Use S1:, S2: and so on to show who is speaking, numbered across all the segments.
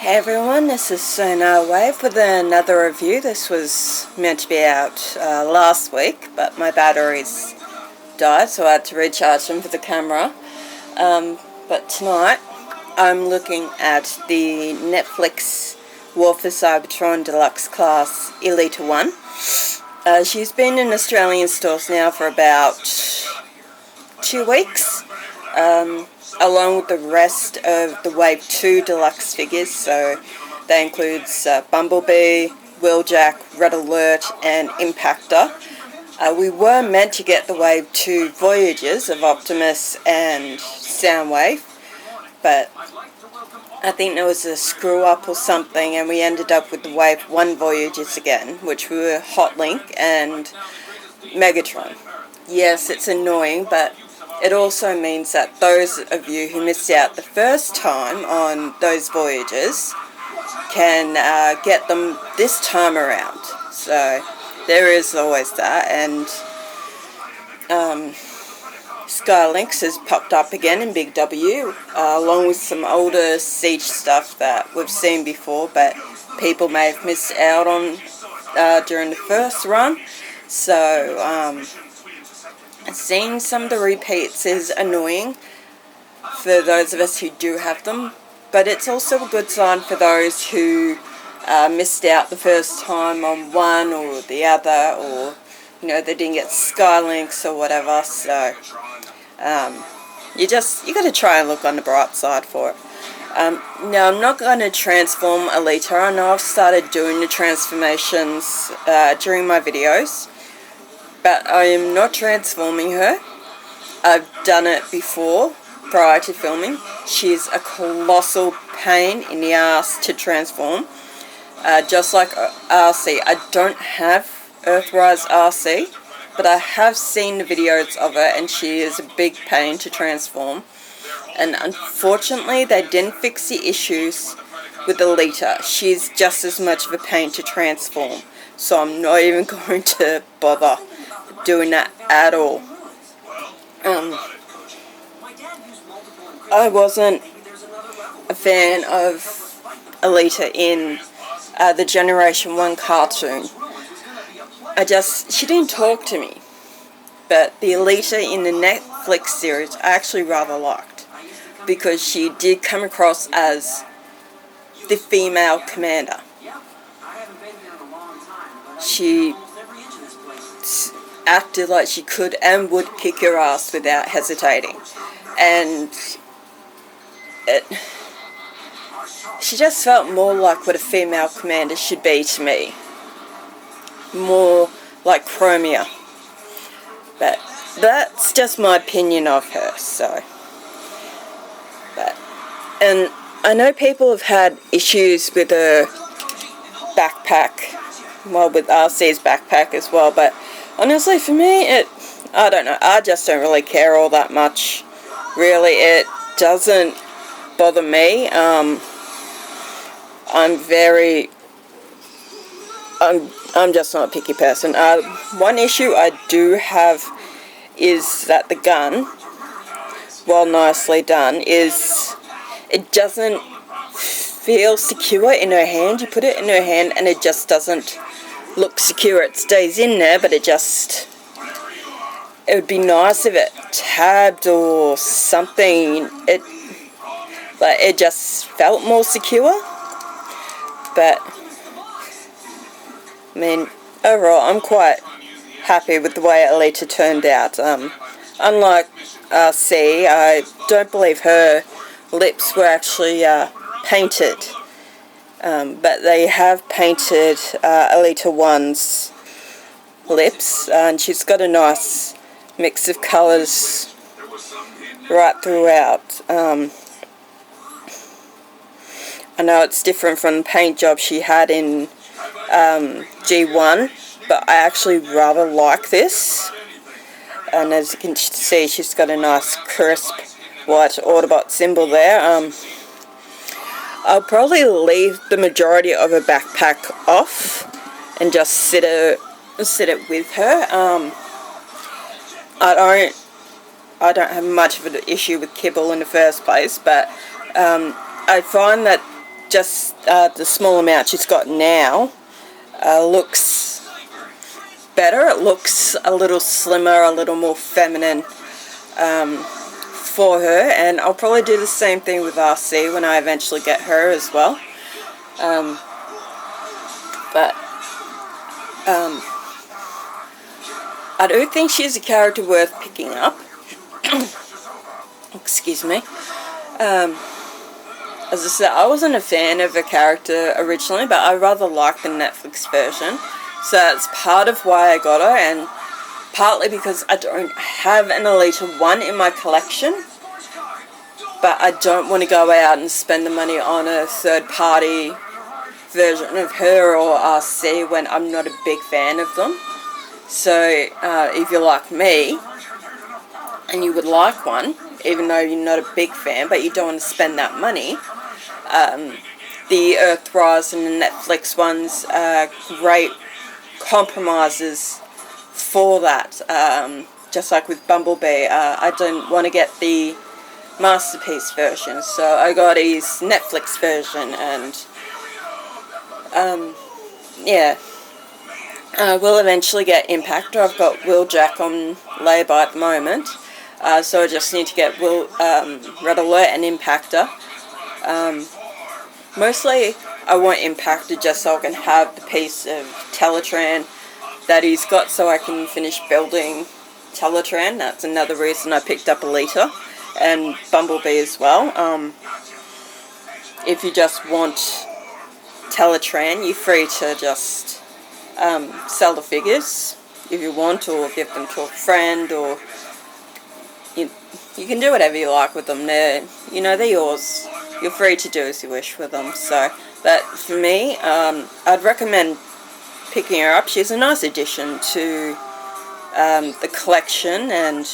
S1: Hey everyone, this is Sonar Wave with another review. This was meant to be out last week, but my batteries died, so I had to recharge them for the camera. But tonight, I'm looking at the Netflix War for Cybertron Deluxe Class Elita 1. She's been in Australian stores now for about 2 weeks. Along with the rest of the Wave 2 deluxe figures, so that includes Bumblebee, Wheeljack, Red Alert and Impactor. We were meant to get the Wave 2 Voyagers of Optimus and Soundwave, but I think there was a screw up or something and we ended up with the Wave 1 Voyagers again, which were Hotlink and Megatron. Yes, it's annoying, but it also means that those of you who missed out the first time on those Voyagers can get them this time around. So there is always that, and Skylynx has popped up again in Big W, along with some older Siege stuff that we've seen before, but people may have missed out on during the first run. So seeing some of the repeats is annoying for those of us who do have them, but it's also a good sign for those who missed out the first time on one or the other, or they didn't get Skylynx or whatever. So you got to try and look on the bright side for it. Now, I'm not going to transform Elita. I know I've started doing the transformations during my videos, but I am not transforming her. I've done it before, prior to filming. She's a colossal pain in the ass to transform. Just like RC. I don't have Earthrise RC, but I have seen the videos of her, and she is a big pain to transform. And unfortunately, they didn't fix the issues with Elita. She's just as much of a pain to transform. So I'm not even going to bother doing that at all. I wasn't a fan of Elita in the Generation 1 cartoon. She didn't talk to me. But the Elita in the Netflix series I actually rather liked, because she did come across as the female commander. She acted like she could and would kick your ass without hesitating, and she just felt more like what a female commander should be to me, more like Chromia. But that's just my opinion of her. And I know people have had issues with her backpack, well, with RC's backpack as well, but honestly, for me, I don't know, I just don't really care all that much. Really, it doesn't bother me. I'm just not a picky person. One issue I do have is that the gun, while nicely done, it doesn't feel secure in her hand. You put it in her hand and it just doesn't look secure. It stays in there, but it would be nice if it tabbed or something. It just felt more secure. But I mean, overall, I'm quite happy with the way Elita turned out. Unlike C, I don't believe her lips were actually painted. But they have painted Elita 1's lips, and she's got a nice mix of colours right throughout. I know it's different from the paint job she had in G1, but I actually rather like this. And as you can see, she's got a nice crisp white Autobot symbol there. I'll probably leave the majority of her backpack off and just sit it with her. I don't have much of an issue with Kibble in the first place, but I find that just the small amount she's got now looks better. It looks a little slimmer, a little more feminine for her, and I'll probably do the same thing with RC when I eventually get her as well. But I do think she's a character worth picking up. Excuse me. As I said, I wasn't a fan of her character originally, but I rather like the Netflix version. So that's part of why I got her, and partly because I don't have an Alita 1 in my collection, but I don't want to go out and spend the money on a third-party version of her or RC when I'm not a big fan of them. So if you're like me, and you would like one, even though you're not a big fan, but you don't want to spend that money, the Earthrise and the Netflix ones are great compromises for that. Just like with Bumblebee, I didn't want to get the Masterpiece version, so I got his Netflix version, and yeah. We'll eventually get Impactor. I've got Wheeljack on labour at the moment, so I just need to get Red Alert and Impactor. Mostly I want Impactor just so I can have the piece of Teletran that he's got, so I can finish building Teletran. That's another reason I picked up Alita and Bumblebee as well. If you just want Teletran, you're free to just sell the figures if you want, or give them to a friend, or you can do whatever you like with them. They're yours. You're free to do as you wish with them. So, but for me, I'd recommend picking her up. She's a nice addition to the collection, and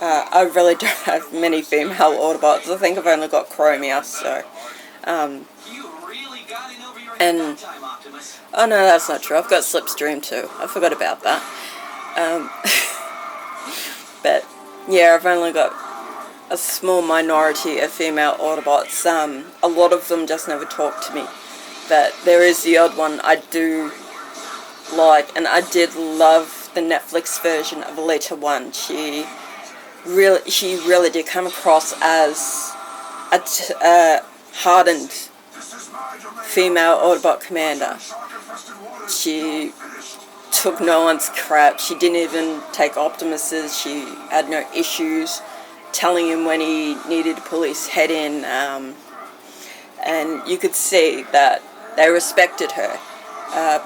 S1: I really don't have many female Autobots. I think I've only got Chromia, so and oh no, that's not true. I've got Slipstream too. I forgot about that. But yeah, I've only got a small minority of female Autobots. A lot of them just never talk to me. But there is the odd one I do like, and I did love the Netflix version of Alita 1. She really did come across as a hardened female Autobot commander. She took no one's crap. She didn't even take Optimus's. She had no issues telling him when he needed to pull his head in. And you could see that they respected her.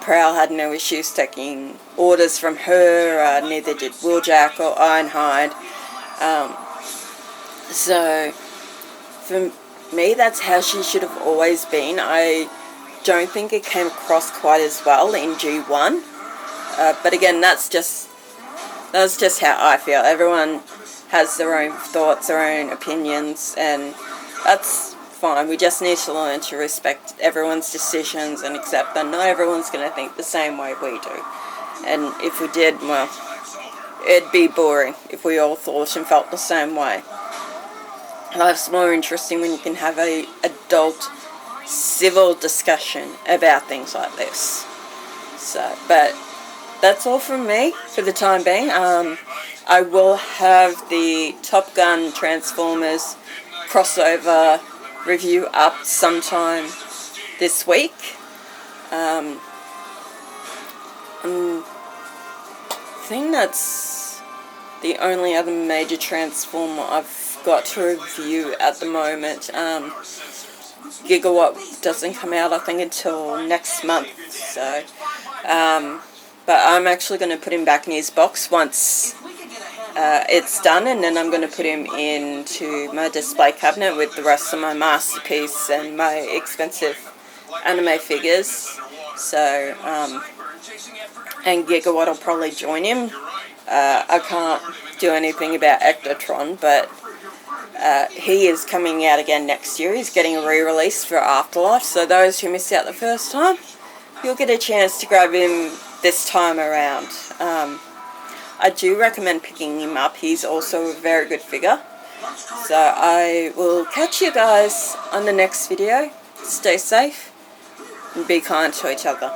S1: Prowl had no issues taking orders from her. Neither did Wheeljack or Ironhide. So, for me, that's how she should have always been. I don't think it came across quite as well in G1. But again, that's just how I feel. Everyone has their own thoughts, their own opinions, and that's fine. We just need to learn to respect everyone's decisions and accept that not everyone's going to think the same way we do. And if we did, well, it'd be boring if we all thought and felt the same way. Life's more interesting when you can have a adult, civil discussion about things like this. So, but that's all from me for the time being. I will have the Top Gun Transformers crossover review up sometime this week. I think that's the only other major Transformer I've got to review at the moment. Gigawatt doesn't come out, I think, until next month. So, but I'm actually going to put him back in his box once it's done, and then I'm going to put him into my display cabinet with the rest of my Masterpiece and my expensive anime figures. So, and Gigawatt will probably join him. I can't do anything about Ectotron, but he is coming out again next year. He's getting a re-release for Afterlife, so those who missed out the first time, you'll get a chance to grab him this time around. I do recommend picking him up. He's also a very good figure. So I will catch you guys on the next video. Stay safe and be kind to each other.